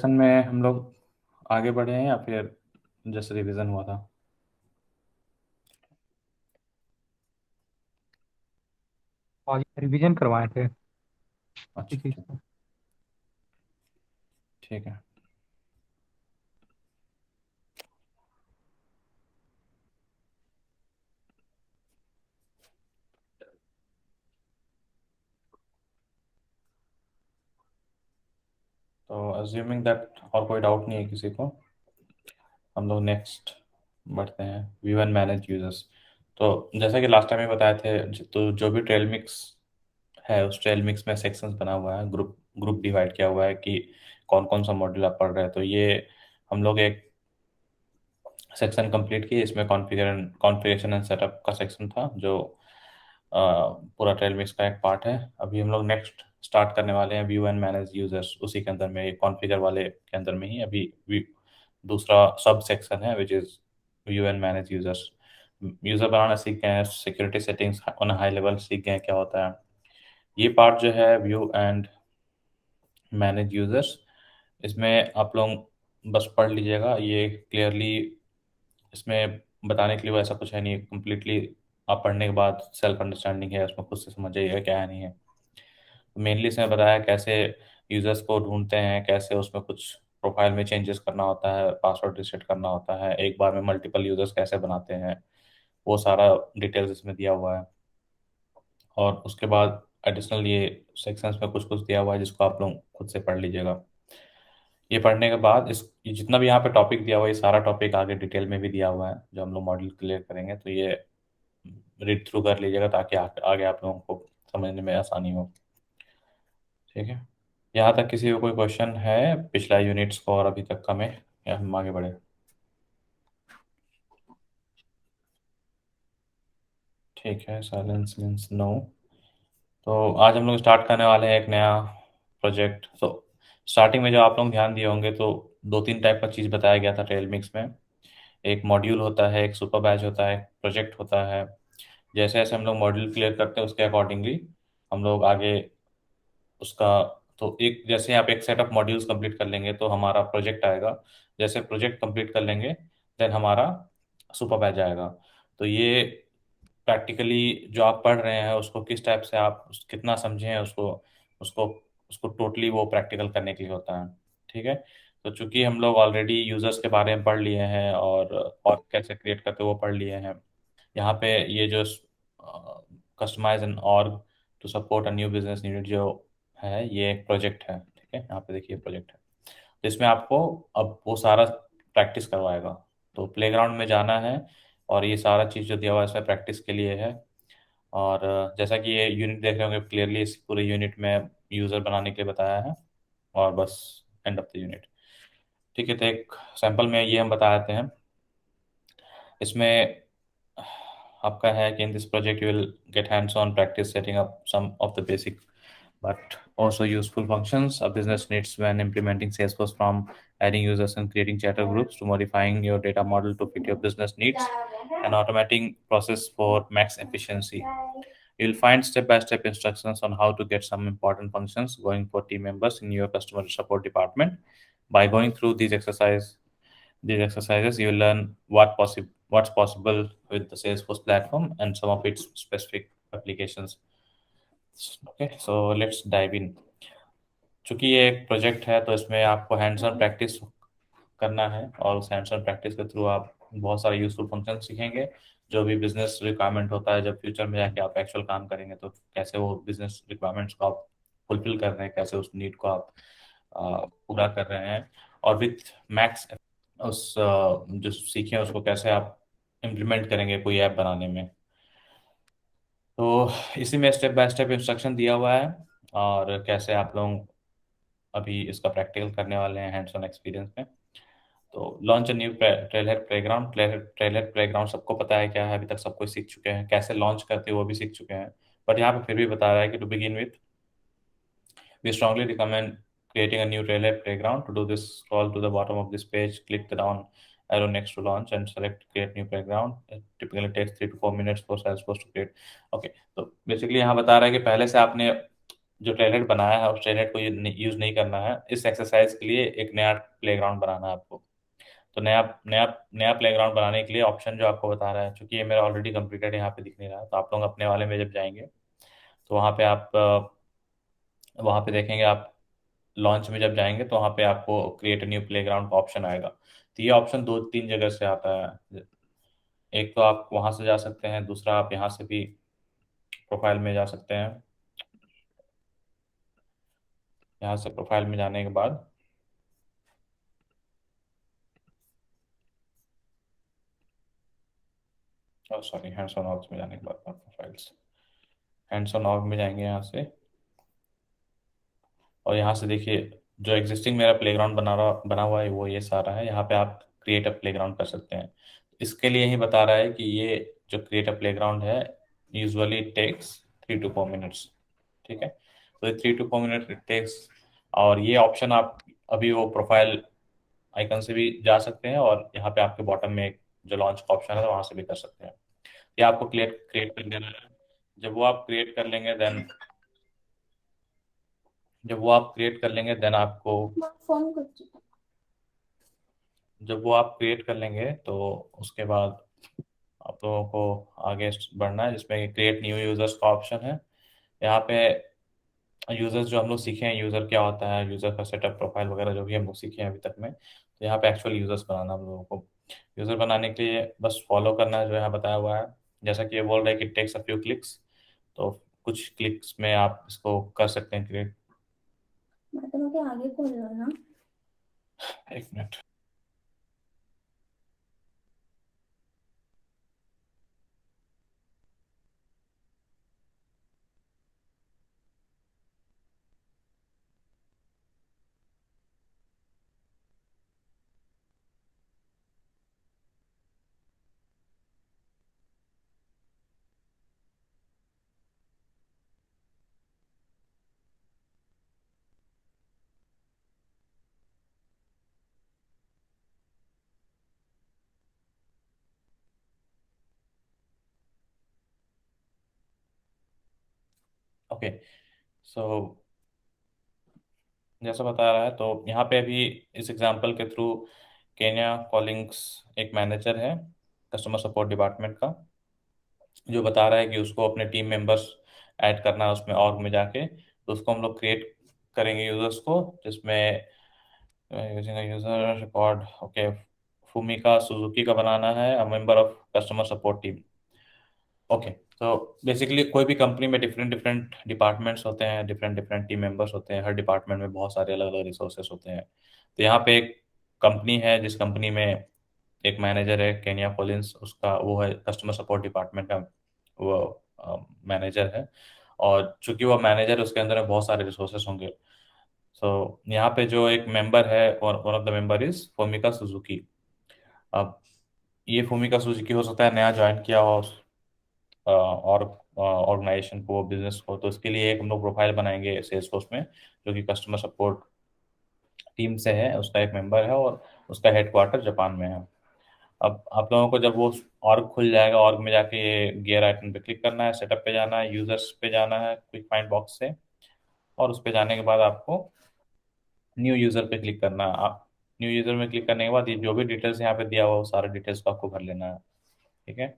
Session में हम लोग आगे बढ़े हैं या फिर जस्ट रिवीजन हुआ था? आज रिवीजन करवाए थे किसी अच्छा, चीज ठीक। का। ठीक है। तो अज्यूमिंग दैट और कोई डाउट नहीं है किसी को, हम लोग नेक्स्ट बढ़ते हैं। View and manage users. तो जैसा कि लास्ट टाइम में बताए थे, तो जो भी ट्रेल मिक्स है उस ट्रेल मिक्स में सेक्शंस बना हुआ है, ग्रुप ग्रुप डिवाइड किया हुआ है कि कौन कौन सा मॉड्यूल आप पढ़ रहे हैं। तो ये हम लोग एक सेक्शन कंप्लीट किए, इसमें कॉन्फ़िगरेशन एंड सेटअप का सेक्शन था जो पूरा ट्रेल मिक्स का एक पार्ट है। अभी हम लोग नेक्स्ट स्टार्ट करने वाले हैं व्यू एंड मैनेज यूजर्स, उसी के अंदर में, ये कॉन्फ़िगर वाले के अंदर में ही अभी दूसरा सब सेक्शन है which is view and manage users. User बनाना सीख गए हैं, security settings on high level सीख गए हैं क्या होता है। ये पार्ट जो है व्यू एंड मैनेज यूजर्स, इसमें आप लोग बस पढ़ लीजिएगा, ये क्लियरली इसमें बताने के लिए वो ऐसा कुछ है नहीं, कम्प्लीटली आप पढ़ने के बाद सेल्फ अंडरस्टैंडिंग है, उसमें खुद से समझ जाइएगा क्या है नहीं है। मेनली इसमें बताया कैसे यूजर्स को ढूंढते हैं, कैसे उसमें कुछ प्रोफाइल में चेंजेस करना होता है, पासवर्ड रिसेट करना होता है, एक बार में मल्टीपल यूजर्स कैसे बनाते हैं, वो सारा डिटेल्स इसमें दिया हुआ है। और उसके बाद एडिशनल ये सेक्शंस में कुछ कुछ दिया हुआ है जिसको आप लोग खुद से पढ़ लीजिएगा। ये पढ़ने के बाद ये जितना भी यहाँ पे टॉपिक दिया हुआ है, ये सारा टॉपिक आगे डिटेल में भी दिया हुआ है जो हम लोग मॉड्यूल क्लियर करेंगे, तो ये रीड थ्रू कर लीजिएगा ताकि आगे आप लोगों को समझने में आसानी हो। ठीक है। यहाँ तक किसी को कोई क्वेश्चन है पिछला यूनिट्स को और अभी तक का में, या हम आगे बढ़े? ठीक है, साइलेंस मीन्स नो। तो आज हम लोग स्टार्ट करने वाले हैं एक नया प्रोजेक्ट। तो स्टार्टिंग में जो आप लोग ध्यान दिए होंगे, तो दो तीन टाइप का चीज़ बताया गया था ट्रेल मिक्स में। एक मॉड्यूल होता है, एक सुपर बैच होता है, एक प्रोजेक्ट होता है। जैसे जैसे हम लोग मॉड्यूल क्लियर करते हैं उसके अकॉर्डिंगली हम लोग आगे उसका, तो एक जैसे आप एक सेट ऑफ मॉड्यूल्स कंप्लीट कर लेंगे तो हमारा प्रोजेक्ट आएगा। जैसे प्रोजेक्ट कंप्लीट कर लेंगे देन हमारा सुपर बैच आएगा। तो ये प्रैक्टिकली जो आप पढ़ रहे हैं उसको किस टाइप से आप कितना समझे हैं उसको, उसको उसको टोटली वो प्रैक्टिकल करने के लिए होता है। ठीक है। तो चूंकि हम लोग ऑलरेडी यूजर्स के बारे में पढ़ लिए हैं और कैसे क्रिएट करते हैं वो पढ़ लिए हैं, यहाँ पे ये जो customise an org to support a new business unit जो है, ये एक प्रोजेक्ट है। ठीक है, यहाँ पे देखिए प्रोजेक्ट है, तो इसमें आपको अब वो सारा प्रैक्टिस करवाएगा। तो प्लेग्राउंड में जाना है और ये सारा चीज़ जो दिया हुआ है इसमें प्रैक्टिस के लिए है। और जैसा कि ये यूनिट देख रहे होंगे क्लियरली, इस पूरे यूनिट में यूज़र बनाने के लिए बताया है और बस एंड ऑफ द यूनिट। ठीक है, तो एक सैंपल में ये हम बता देते हैं। इसमें आपका है कि in this project you will get hands on practice setting up some of the basic but also useful functions a business needs when implementing Salesforce, from adding users and creating chatter groups to modifying your data model to fit your business needs and automating process for max efficiency. You'll find step-by-step instructions on how to get some important functions going for team members in your customer support department. By going through these exercises, you'll learn what's possible with the Salesforce platform and some of its specific applications. Okay, so let's dive in. चूंकि ये एक project है तो इसमें आपको hands on practice करना है और उस हैंड्स ऑन प्रैक्टिस के थ्रू आप बहुत सारे यूजफुल फंक्शन सीखेंगे। जो भी बिजनेस रिक्वायरमेंट होता है, जब फ्यूचर में जाके आप एक्चुअल काम करेंगे तो कैसे वो बिजनेस रिक्वायरमेंट्स को आप फुलफिल कर रहे हैं, कैसे उस नीड को आप पूरा कर रहे हैं, और विथ मैक्स जो सीखे हैं उसको कैसे आप इम्प्लीमेंट करेंगे कोई ऐप बनाने में। तो इसी में स्टेप बाय स्टेप इंस्ट्रक्शन दिया हुआ है और कैसे आप लोग अभी इसका प्रैक्टिकल करने वाले हैं हैंड्स ऑन एक्सपीरियंस में। तो launch a new trailer playground. Trailer playground सबको पता है क्या है, अभी तक सब कुछ सीख चुके हैं, कैसे लॉन्च करते हैं वो भी सीख चुके हैं। बट यहाँ पे फिर भी बता रहा है कि to begin with we strongly recommend creating a new trailer playground. To do this, scroll to the bottom of this page, click the down arrow next to launch and select create new playground. It typically takes 3 to 4 minutes for Salesforce to create. Okay, तो basically यहाँ बता रहा है कि पहले से आपने जो टेलनेट बनाया है उस टेलनेट को यूज़ नहीं करना है। इस एक्सरसाइज के लिए एक नया प्लेग्राउंड बनाना है आपको। तो नया नया नया प्लेग्राउंड बनाने के लिए ऑप्शन जो आपको बता रहा है, चूंकि ये मेरा ऑलरेडी कंप्लीटेड यहाँ पे दिख नहीं रहा है, तो आप लोग अपने वाले में जब जाएंगे तो वहाँ पे आप वहाँ पे देखेंगे आप, लॉन्च में जब जाएंगे तो वहाँ पे आपको क्रिएट न्यू प्लेग्राउंड का ऑप्शन आएगा। तो ये ऑप्शन दो तीन जगह से आता है। एक तो आप वहाँ से जा सकते हैं, दूसरा आप यहाँ से भी प्रोफाइल में जा सकते हैं। यहाँ से प्रोफाइल में जाने के बाद, सॉरी, हैंड्स ऑन ऑर्ग में जाने के बाद प्रोफाइल्स, हैंड्स ऑन ऑर्ग में जाएंगे यहाँ से। और यहाँ से देखिए, जो एग्जिस्टिंग मेरा प्लेग्राउंड बना हुआ है वो ये सारा है। यहाँ पे आप क्रिएट अ प्लेग्राउंड कर सकते हैं। इसके लिए ही बता रहा है कि ये जो क्रिएट अ प्लेग्राउंड है यूजुअली टेक्स 3 to 4 मिनट्स। ठीक है, तो ये 3 to 4 मिनट टेक्स। और ये ऑप्शन आप अभी वो प्रोफाइल आइकन से भी जा सकते हैं, और यहाँ पे आपके बॉटम में एक जो लॉन्च का ऑप्शन है वहाँ से भी कर सकते हैं। ये आपको क्रिएट क्रिएट कर देना है। जब वो आप क्रिएट कर लेंगे देन जब वो आप क्रिएट कर लेंगे देन आपको फोन करती हूँ। जब वो आप क्रिएट कर लेंगे तो उसके बाद आप लोगों को आगे बढ़ना है, जिसमें क्रिएट न्यू यूजर्स का ऑप्शन है। यहाँ पे यूजर्स जो हम लोग सीखे हैं, यूजर क्या होता है, यूजर का सेटअप, प्रोफाइल वगैरह जो भी हम लोग सीखे हैं अभी तक में, तो यहाँ पे एक्चुअल यूजर्स बनाना हम लोगों को। यूजर बनाने के लिए बस फॉलो करना है जो यहाँ बताया हुआ है। जैसा कि ये बोल रहा है कि टेक्स अ फ्यू क्लिक्स, तो कुछ क्लिक्स में आप इसको कर सकते हैं क्रिएट। मैं तुम्हें आगे खोल लो ना। एक मिनट। ओके, सो जैसा बता रहा है, तो यहाँ पे अभी इस एग्जांपल के थ्रू केन्या कॉलिंग्स एक मैनेजर है कस्टमर सपोर्ट डिपार्टमेंट का, जो बता रहा है कि उसको अपने टीम मेंबर्स ऐड करना है उसमें ऑर्ग में जाके। तो उसको हम लोग क्रिएट करेंगे यूजर्स को, जिसमें using user record, okay, Fumika Suzuki का बनाना है, a member of customer support team. Okay, तो बेसिकली कोई भी कंपनी में डिफरेंट डिफरेंट डिपार्टमेंट्स होते हैं, डिफरेंट डिफरेंट टीम मेंबर्स होते हैं, हर डिपार्टमेंट में बहुत सारे अलग अलग रिसोर्सेस होते हैं। तो यहाँ पे एक कंपनी है जिस कंपनी में एक मैनेजर है केनिया कॉलिंस, उसका वो है कस्टमर सपोर्ट डिपार्टमेंट का वो मैनेजर है। और चूंकि वो मैनेजर है उसके अंदर में बहुत सारे रिसोर्सेस होंगे। सो यहाँ पे जो एक मेंबर है, और one of the member is Fumika Suzuki. अब ये फूमिका सुजुकी हो सकता है नया ज्वाइन किया हो और ऑर्गेनाइजेशन को, बिजनेस को, तो इसके लिए एक हम लोग प्रोफाइल बनाएंगे सेल्सफोर्स में, जो कि कस्टमर सपोर्ट टीम से है, उसका एक मेंबर है, और उसका हेडक्वार्टर जापान में है। अब आप लोगों को जब वो ऑर्ग खुल जाएगा, ऑर्ग में जाके ये गियर आइकन पे क्लिक करना है, सेटअप पे जाना है, यूजर्स पे जाना है क्विक फाइंड बॉक्स से, और उस पे जाने के बाद आपको न्यू यूजर पे क्लिक करना है। आप न्यू यूजर में क्लिक करने के बाद ये जो भी डिटेल्स यहाँ पे दिया हुआ है वो सारे डिटेल्स को आपको भर लेना है। ठीक है,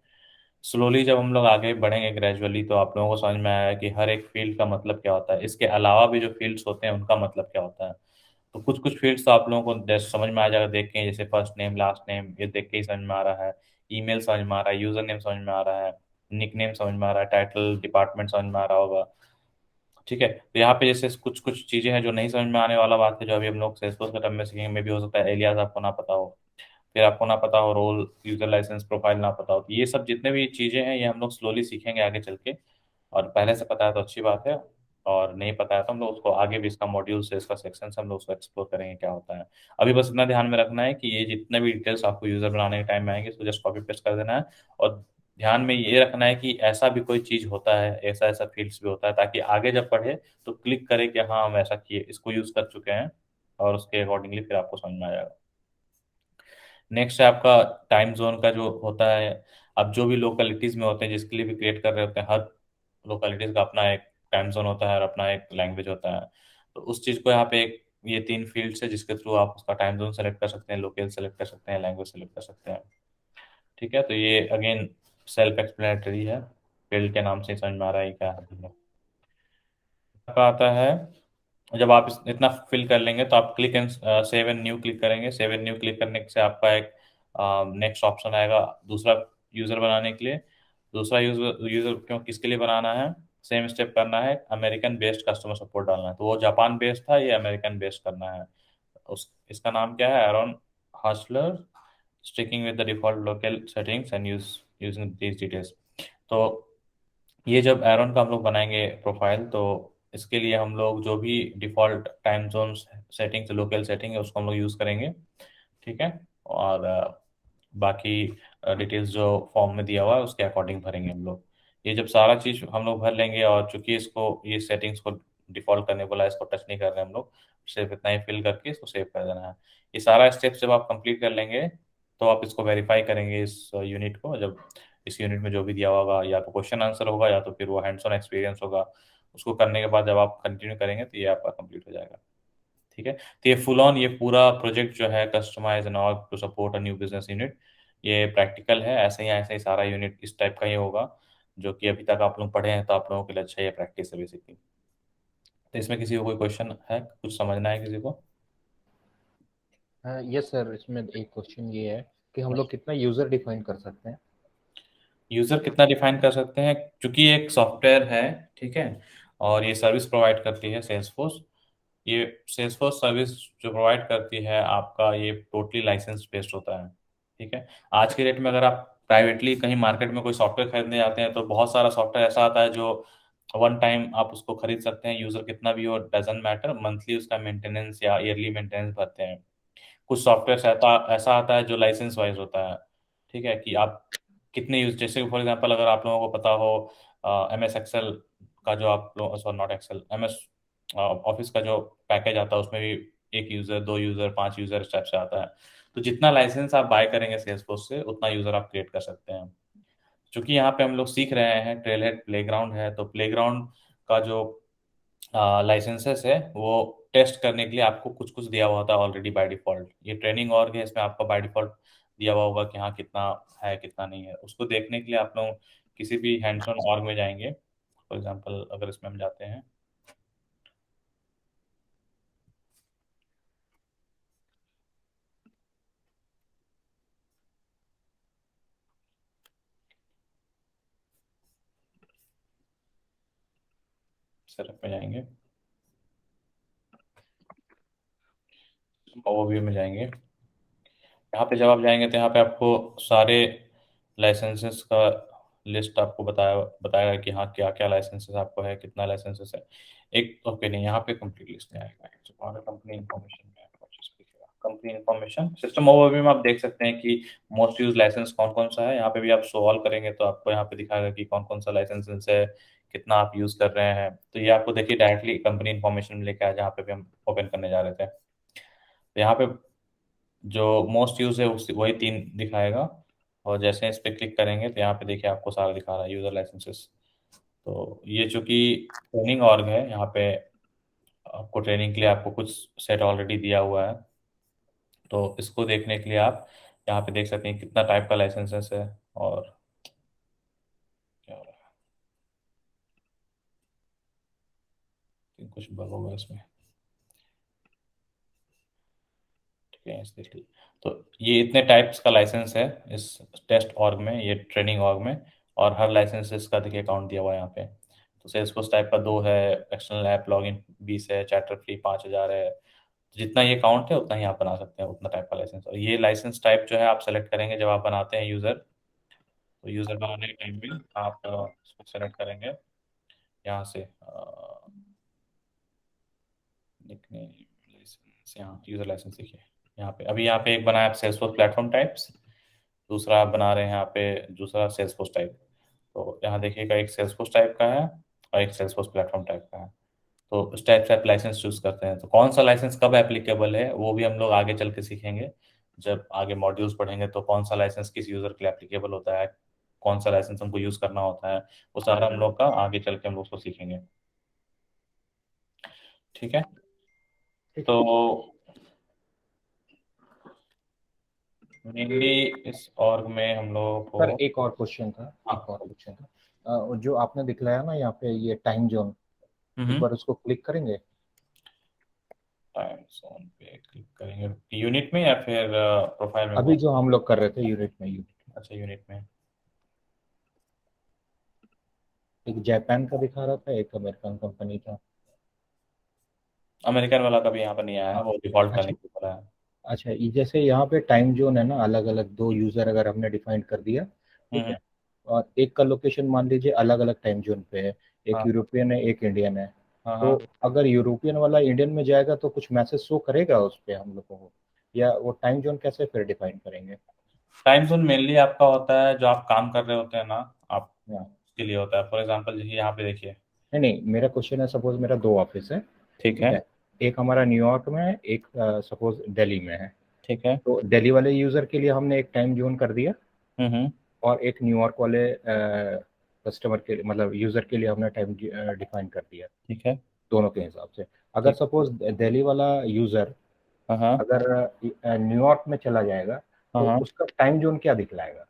स्लोली जब हम लोग आगे बढ़ेंगे ग्रेजुअली, तो आप लोगों को समझ में आएगा कि हर एक फील्ड का मतलब क्या होता है, इसके अलावा भी जो फील्ड्स होते हैं उनका मतलब क्या होता है। तो कुछ कुछ फील्ड्स तो आप लोगों को जैसे समझ में आ जाएगा देख के, जैसे फर्स्ट नेम लास्ट नेम, ये देख के ही समझ में आ रहा है। ईमेल समझ में आ रहा है, यूजर नेम समझ में आ रहा है, निक नेम समझ में आ रहा है, टाइटल डिपार्टमेंट समझ में आ रहा होगा। ठीक है, तो यहाँ पे जैसे कुछ कुछ चीजें हैं जो नहीं समझ में आने वाला बात है, जो अभी हम लोग सेल्सफोर्स के टर्म में सीखेंगे। में भी हो सकता है एलियास आपको ना पता हो, फिर आपको ना पता हो रोल, यूजर लाइसेंस, प्रोफाइल ना पता हो। तो ये सब जितने भी चीजें हैं ये हम लोग स्लोली सीखेंगे आगे चल के। और पहले से पता है तो अच्छी बात है, और नहीं पता है तो हम लोग उसको आगे भी, इसका मॉड्यूल से, इसका सेक्शन से हम लोग उसको एक्सप्लोर करेंगे क्या होता है। अभी बस इतना ध्यान में रखना है कि ये जितने भी डिटेल्स आपको यूजर बनाने के टाइम में आएंगे तो जस्ट कॉपी पेस्ट कर देना है। और ध्यान में ये रखना है कि ऐसा भी कोई चीज होता है, ऐसा ऐसा फील्ड्स भी होता है, ताकि आगे जब पढ़े तो क्लिक करे कि हाँ हम ऐसा किए, इसको यूज कर चुके हैं, और उसके अकॉर्डिंगली फिर आपको समझ में आ जाएगा। नेक्स्ट है आपका टाइम जोन का जो होता है। अब जो भी लोकेलिटीज में होते हैं जिसके लिए भी क्रिएट कर रहे होते हैं, हर लोकेलिटीज का अपना एक टाइम जोन होता है और अपना एक लैंग्वेज होता है। तो उस चीज़ को यहाँ पे एक ये 3 फील्ड्स है जिसके थ्रू आप उसका टाइम जोन सेलेक्ट कर सकते हैं, लोकेल सेलेक्ट कर सकते हैं, लैंग्वेज सेलेक्ट कर सकते हैं। ठीक है, तो ये अगेन सेल्फ एक्सप्लेनेटरी है, फील्ड के नाम से ही समझ में आ रहा है क्या है। आपका आता है, जब आप इतना फिल कर लेंगे तो आप click and save and new click करेंगे। सेव एंड न्यू क्लिक करने से आपका एक नेक्स्ट ऑप्शन आएगा दूसरा यूज़र बनाने के लिए। दूसरा यूज़र यूज़र क्यों किसके लिए बनाना है, सेम स्टेप करना है, अमेरिकन बेस्ड कस्टमर सपोर्ट डालना है। तो वो जापान बेस्ड था, ये अमेरिकन बेस्ड करना है। उस इसका नाम क्या है, Aaron Hustler, sticking with the default local settings and using these details. तो ये जब एरॉन का हम लोग बनाएंगे प्रोफाइल, तो इसके लिए हम लोग जो भी default time zone settings local setting है उसको हम लोग यूज़ करेंगे। ठीक है, और बाकी डिटेल्स जो फॉर्म में दिया हुआ है उसके अकॉर्डिंग भरेंगे हम लोग। ये जब सारा चीज़ हम लोग भर लेंगे, और चूंकि इसको ये सेटिंग्स को डिफ़ॉल्ट करने बोला है, इसको टच नहीं कर रहे हैं हम लोग, सिर्फ इतना ही फिल करके इसको सेव कर देना है। ये सारा स्टेप्स जब आप कंप्लीट कर लेंगे तो आप इसको वेरीफाई करेंगे इस यूनिट को। जब इस यूनिट में जो भी दिया होगा या तो क्वेश्चन आंसर होगा या तो फिर वो हैंड्स ऑन एक्सपीरियंस होगा, उसको करने के बाद जब आप कंटिन्यू करेंगे तो ये आपका कंप्लीट हो जाएगा। ठीक है, तो ये फुल ऑन ये पूरा प्रोजेक्ट जो है customise and all to support a new business unit, ये प्रैक्टिकल है। ऐसे ही सारा यूनिट इस टाइप का ही होगा जो कि अभी तक आप लोग पढ़े हैं, तो आप लोगों के लिए अच्छा ये प्रैक्टिस है बेसिकली। तो इसमें किसी को कोई क्वेश्चन है, कुछ समझना है किसी को? यस सर, इसमें एक क्वेश्चन ये है कि हम लोग कितना यूजर डिफाइन कर सकते हैं। यूज़र कितना डिफाइन कर सकते हैं, क्योंकि ये एक सॉफ्टवेयर है, ठीक है, और ये सर्विस प्रोवाइड करती है सेल्सफोर्स। ये सेल्सफोर्स सर्विस जो प्रोवाइड करती है आपका, ये टोटली लाइसेंस बेस्ड होता है। ठीक है, आज के डेट में अगर आप प्राइवेटली कहीं मार्केट में कोई सॉफ्टवेयर खरीदने जाते हैं तो बहुत सारा सॉफ्टवेयर ऐसा आता है जो वन टाइम आप उसको खरीद सकते हैं, यूज़र कितना भी हो डजेंट मैटर, मंथली उसका मेंटेनेंस या ईयरली मेंटेनेंस भरते हैं। कुछ सॉफ्टवेयर ऐसा ऐसा आता है जो लाइसेंस वाइज होता है। ठीक है, कि आप कितने यूज, जैसे फॉर एग्जांपल अगर आप लोगों को पता हो एम एस एक्सेल का जो आप लोग, sorry not Excel, M S Office का जो पैकेज आता है उसमें भी एक यूज़र, दो यूज़र, पांच यूज़र इस टाइप से आता है। तो जितना लाइसेंस आप बाय करेंगे सेल्सफोर्स से उतना यूज़र आप क्रिएट कर सकते हैं। क्योंकि यहाँ पे हम लोग सीख रहे हैं, ट्रेल हेड प्लेग्राउंड है, तो प्लेग्राउंड का जो लाइसेंसेस है वो टेस्ट करने के लिए आपको कुछ कुछ दिया हुआ होता है ऑलरेडी बाय डिफॉल्ट। ये ट्रेनिंग ऑर्ग है, इसमें आपको बाय डिफॉल्ट दिया हुआ होगा कि हाँ कितना है कितना नहीं है। उसको देखने के लिए आप लोग किसी भी हैंड्स ऑन ऑर्ग में जाएंगे। फॉर एग्जांपल अगर इसमें हम जाते हैं, सेटअप में जाएंगे, ओवरव्यू में जाएंगे। यहाँ पे जब आप जाएंगे तो यहाँ पे आपको सारे लाइसेंसेस का लिस्ट आपको बताएगा कि हाँ क्या क्या लाइसेंसेस आपको है, कितना लाइसेंसेस है। एक ओके नहीं, यहाँ पे कंप्लीट लिस्ट नहीं आएगा, कंपनी इन्फॉर्मेशन में कंपनी इन्फॉर्मेशन सिस्टम ओवरव्यू में आप देख सकते हैं कि मोस्ट यूज लाइसेंस कौन कौन सा है। यहाँ पे भी आप सॉल्व करेंगे तो आपको यहाँ पे दिखाएगा कि कौन कौन सा लाइसेंस है, कितना आप यूज कर रहे हैं। तो ये आपको देखिए डायरेक्टली कंपनी इन्फॉर्मेशन में लेके आया जहाँ पे भी हम ओपन करने जा रहे थे। तो यहाँ पे जो मोस्ट यूज है वही तीन दिखाएगा, और जैसे इस पे क्लिक करेंगे तो यहाँ पे देखिए आपको सारा दिखा रहा है यूजर लाइसेंसेस। तो ये चूंकि ट्रेनिंग ऑर्ग है, यहाँ पे आपको ट्रेनिंग के लिए आपको कुछ सेट ऑलरेडी दिया हुआ है। तो इसको देखने के लिए आप यहाँ पे देख सकते हैं कितना टाइप का लाइसेंसेस है और क्या हो रहा है, कुछ बग होगा इसमें। ठीक है, इस देख लीजिए। तो ये इतने टाइप्स का लाइसेंस है इस टेस्ट ऑर्ग में, ये ट्रेनिंग ऑर्ग में, और हर लाइसेंसेस का देखिए अकाउंट दिया हुआ है यहाँ पे। तो सेल्सफोर्स टाइप का दो है, एक्सटर्नल ऐप लॉगिन 20 है, चैटर फ्री 5,000 है। तो जितना ये अकाउंट है उतना ही आप बना सकते हैं, उतना टाइप का लाइसेंस। और ये लाइसेंस टाइप जो है आप सेलेक्ट करेंगे जब आप बनाते हैं यूज़र। तो यूज़र बनाने के टाइम भी आप इसको सेलेक्ट करेंगे यहाँ से, निकनेम लाइसेंस, यहाँ यूज़र लाइसेंस देखिए। यहाँ पे अभी यहाँ पे एक बनाया सेल्सफोर्स प्लेटफॉर्म टाइप्स, दूसरा आप बना रहे हैं यहाँ पे दूसरा सेल्सफोर्स टाइप। तो यहाँ देखिएगा एक सेल्सफोर्स टाइप का है और एक सेल्सफोर्स प्लेटफॉर्म टाइप का है। तो उस टाइप से आप लाइसेंस चूज करते हैं। तो कौन सा लाइसेंस कब एप्लीकेबल है वो भी हम लोग आगे चल के सीखेंगे। जब आगे मॉड्यूल्स पढ़ेंगे तो कौन सा लाइसेंस किस यूजर के लिए एप्लीकेबल होता है, कौन सा लाइसेंस हमको यूज करना होता है, वो सारा हम लोग का आगे चल के हम लोग उसको सीखेंगे। ठीक है। ठीक तो है मेनली इस ऑर्ग में हम लोगों सर, को। एक और क्वेश्चन था, एक और हाँ। क्वेश्चन था। जो आपने दिखलाया ना यहाँ पे ये टाइम जोन, एक हम्म। बार उसको क्लिक करेंगे। टाइम जोन पे क्लिक करेंगे यूनिट में या फिर प्रोफाइल में अभी बोल। जो हम लोग कर रहे थे यूनिट में, यूनिट अच्छा, यूनिट में। एक जापान का दिखा रहा था, एक अमेरिकन कंपनी था। अमेरिकन वाला कभी यहाँ पर नहीं आया है, हाँ। वो डिफॉल्ट करने अच्छा। के लिए बोला है। अच्छा, ये जैसे यहाँ पे टाइम जोन है ना, अलग अलग दो यूजर अगर हमने डिफाइन कर दिया, ठीक हम्म। है, और एक का लोकेशन मान लीजिए अलग अलग टाइम जोन पे है, एक हाँ यूरोपियन है एक इंडियन है, हाँ तो हाँ। अगर यूरोपियन वाला इंडियन में जाएगा तो कुछ मैसेज शो करेगा उस पे हम लोगों को, या वो टाइम जोन कैसे फिर डिफाइन करेंगे? टाइम जोन मेनली आपका होता है जो आप काम कर रहे होते हैं ना, आप हाँ। के लिए होता है। फॉर एग्जांपल जैसे यहाँ पे देखिए। नहीं नहीं, मेरा क्वेश्चन है, सपोज मेरा दो ऑफिस है, ठीक ठीक है। है, एक हमारा न्यूयॉर्क में है, एक सपोज दिल्ली में है। ठीक है। तो दिल्ली वाले यूजर के लिए हमने एक टाइम जोन कर दिया, हम्म। और एक न्यूयॉर्क वाले कस्टमर के लिए, मतलब यूजर के लिए हमने टाइम डिफाइन कर दिया, ठीक है। दोनों के हिसाब से। अगर ठीक। सपोज दिल्ली वाला यूजर हाँ हाँ। अगर न्यूयॉर्क में चला जाएगा, हाँ तो हाँ। उसका टाइम जोन क्या दिखलाएगा?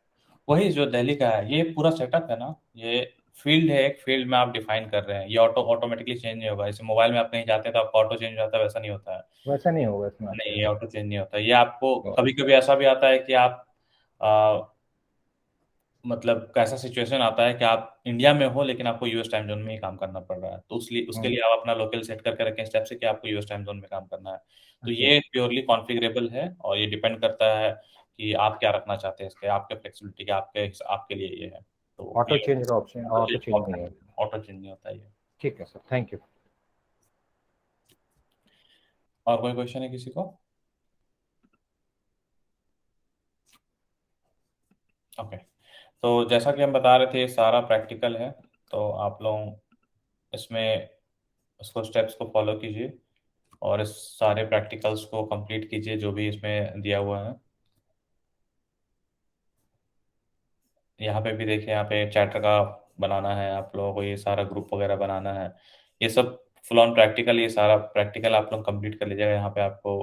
वही जो दिल्ली का है, ये पूरा सेटअप है ना, ये फील्ड है, एक फील्ड में आप डिफाइन कर रहे हैं, ये ऑटोमेटिकली चेंज नहीं होगा। जैसे मोबाइल में आप कहीं जाते हैं तो आपका ऑटो चेंज हो जाता है, वैसा नहीं होता है। वैसा नहीं होगा इसमें नहीं, आपके? ये ऑटो चेंज नहीं होता है। ये आपको तो कभी कभी ऐसा भी आता है कि आप मतलब कैसा सिचुएशन आता है कि आप इंडिया में हो लेकिन आपको यूएस टाइम जोन में ही काम करना पड़ रहा है, तो उसलिए उसके हम्म, लिए आप अपना लोकल सेट करके रखें स्टेप से कि आपको यूएस टाइम जोन में काम करना है। तो अच्छा। ये प्योरली कॉन्फ़िगरेबल है और ये डिपेंड करता है कि आप क्या रखना चाहते हैं इसके, आपके फ्लेक्सिबिलिटी के, आपके लिए ये है। तो ऑटो ये चेंज का ऑप्शन, ऑटो चेंज नहीं है? ऑटो चेंज नहीं होता है ये। ठीक है सर, थैंक यू। और कोई क्वेश्चन है किसी को? ओके। तो जैसा कि हम बता रहे थे, ये सारा प्रैक्टिकल है। तो आप लोग इसमें उसको स्टेप्स को फॉलो कीजिए और इस सारे प्रैक्टिकल्स को कंप्लीट कीजिए जो भी इसमें दिया हुआ है। यहाँ पे भी देखिए, यहाँ पे चैटर का बनाना है आप लोगों को, ये सारा ग्रुप वगैरह बनाना है, ये सब फुल ऑन प्रैक्टिकल। ये सारा प्रैक्टिकल आप लोग कंप्लीट कर लीजिएगा। यहाँ पे आपको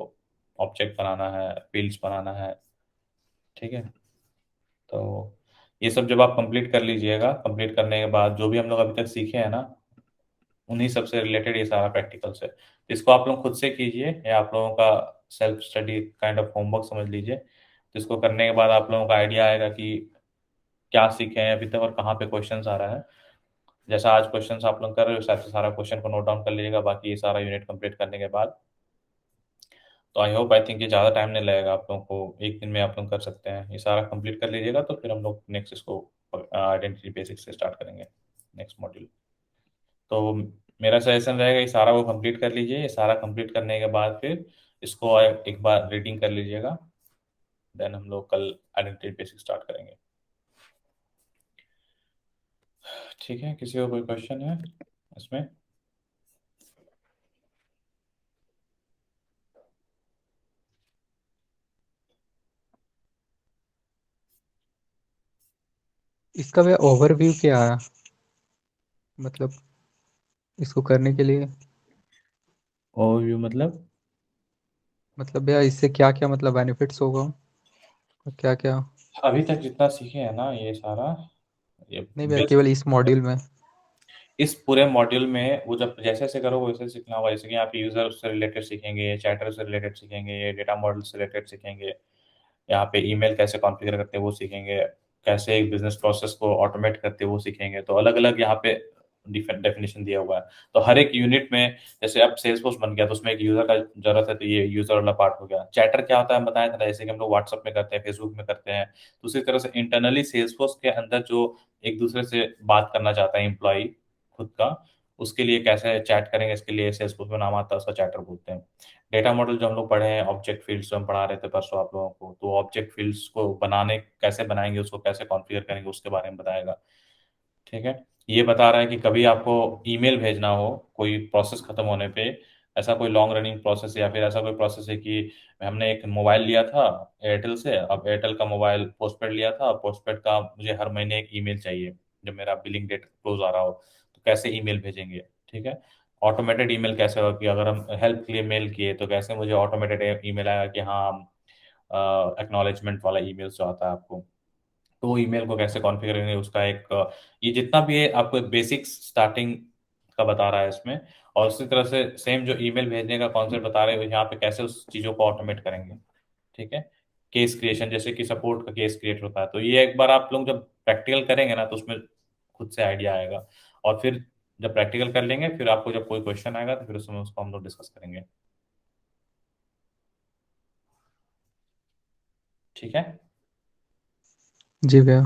ऑब्जेक्ट बनाना है, फील्ड्स बनाना है। ठीक है। तो ये सब जब आप कंप्लीट कर लीजिएगा, कंप्लीट करने के बाद जो भी हम लोग अभी तक सीखे हैं ना, उन्हीं सब से रिलेटेड ये सारा प्रैक्टिकल है। तो इसको आप लोग खुद से कीजिए, या आप लोगों का self study kind of homework समझ लीजिए। तो इसको करने के बाद आप लोगों का आइडिया आएगा कि क्या सीखे हैं अभी तक और कहाँ पे क्वेश्चंस आ रहा है। जैसा आज क्वेश्चंस आप लोग कर रहे हो, उस हिसाब से सारा क्वेश्चन को नोट डाउन कर लीजिएगा बाकी ये सारा यूनिट कंप्लीट करने के बाद। तो आई होप, आई थिंक ये ज़्यादा टाइम नहीं लगेगा आप लोगों को, एक दिन में आप लोग कर सकते हैं। ये सारा कंप्लीट कर लीजिएगा तो फिर हम लोग नेक्स्ट इसको आइडेंटिटी बेसिक्स से स्टार्ट करेंगे, नेक्स्ट मॉड्यूल। तो मेरा सजेशन रहेगा ये सारा वो कंप्लीट कर लीजिए। ये सारा कंप्लीट करने के बाद फिर इसको एक बार रीडिंग कर लीजिएगा, देन हम लोग कल आइडेंटिटी बेसिक्स स्टार्ट करेंगे। ठीक है, किसी को कोई क्वेश्चन है इसमें? इसका भैया ओवरव्यू क्या है, मतलब इसको करने के लिए, ओवरव्यू मतलब? मतलब भैया इससे क्या क्या मतलब बेनिफिट्स होगा, क्या क्या? अभी तक जितना सीखे हैं ना ये सारा, ये नहीं भैया, बेस्ट। केवल इस मॉड्यूल में। इस पूरे मॉड्यूल में वो जब जैसे जैसे करो वैसे सीखना होगा। जैसे कि आप यूजर से रिलेटेड सीखेंगे, चैटर से रिलेटेड सीखेंगे, डेटा मॉडल से रिलेटेड सीखेंगे, यहाँ पे ईमेल कैसे कॉन्फ़िगर करते हैं वो सीखेंगे, कैसे एक बिजनेस प्रोसेस को ऑटोमेट करते हैं वो सीखेंगे। तो अलग अलग यहाँ पे डेफिनेशन दिया हुआ है। तो हर एक यूनिट में, जैसे अब सेल्स फोर्स बन गया तो उसमें एक यूजर का जरूरत है, तो ये यूजर वाला पार्ट हो गया। चैटर क्या होता है हम बताया था, जैसे कि हम लोग व्हाट्सएप में करते हैं, फेसबुक में करते हैं, तो उसी तरह से इंटरनली सेल्स फोर्स के अंदर जो एक दूसरे से बात करना चाहता है एम्प्लॉय खुद का, उसके लिए कैसे चैट करेंगे, इसके लिए सेल्स फोर्स में नाम आता है, उसका चैटर बोलते हैं। डेटा मॉडल जो हम लोग पढ़े हैं, ऑब्जेक्ट फील्ड्स जो हम पढ़ा रहे थे परसों आप लोगों को, तो ऑब्जेक्ट फील्ड्स को बनाने कैसे बनाएंगे, उसको कैसे कॉन्फ़िगर करेंगे, उसके बारे में बताएगा। ठीक है। ये बता रहा है कि कभी आपको ईमेल भेजना हो कोई प्रोसेस खत्म होने पे, ऐसा कोई लॉन्ग रनिंग प्रोसेस या फिर ऐसा कोई प्रोसेस है कि हमने एक मोबाइल लिया था एयरटेल से, अब एयरटेल का मोबाइल पोस्टपेड लिया था, पोस्टपेड का मुझे हर महीने एक ईमेल चाहिए जब मेरा बिलिंग डेट क्लोज आ रहा हो, तो कैसे ईमेल भेजेंगे। ठीक है। ऑटोमेटेड ईमेल कैसे होगा कि अगर हम हेल्प के लिए मेल किए तो कैसे मुझे ऑटोमेटेड ईमेल आएगा कि हाँ हम एक्नॉलेजमेंट वाला ईमेल जो आता है आपको, तो वो ईमेल को कैसे कॉन्फ़िगर करेंगे उसका एक ये जितना भी है आपको एक बेसिक स्टार्टिंग का बता रहा है इसमें। और उसी तरह से सेम जो ईमेल भेजने का कॉन्सेप्ट बता रहे हैं यहाँ पे कैसे उस चीज़ों को ऑटोमेट करेंगे। ठीक है, केस क्रिएशन जैसे कि सपोर्ट का केस क्रिएट होता है, तो ये एक बार आप लोग जब प्रैक्टिकल करेंगे ना तो उसमें खुद से आइडिया आएगा। और फिर जब प्रैक्टिकल कर लेंगे फिर आपको जब कोई क्वेश्चन आएगा तो फिर उसमें उसको हम लोग डिस्कस करेंगे। ठीक है। जी भैया।